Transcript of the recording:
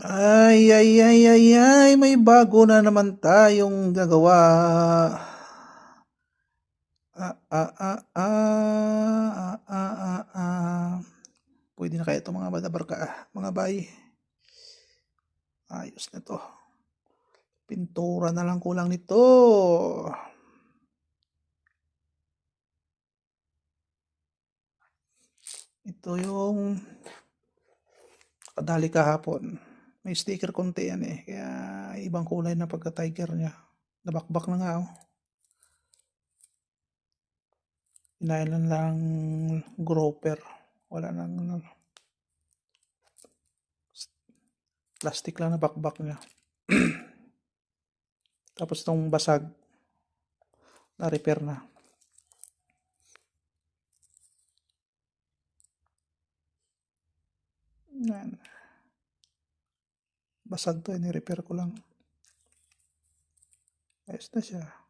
Ay, ay, ay, ay, ay, may bago na naman tayong gagawa. Ah, ah, ah, ah, ah, ah, ah, ah. Pwede na kaya ito mga badabarka, mga bay. Ayos na to. Pintura na lang kulang nito. Ito yung kadali kahapon. May sticker konti yan eh. Kaya ibang kulay na pagka-tiger niya. Nabakbak na nga oh. Inailan lang grouper. Wala nang plastic lang na bakbak niya. Tapos itong basag na repair na. Yan. Basag to, ni-repair ko lang. Ayos na siya.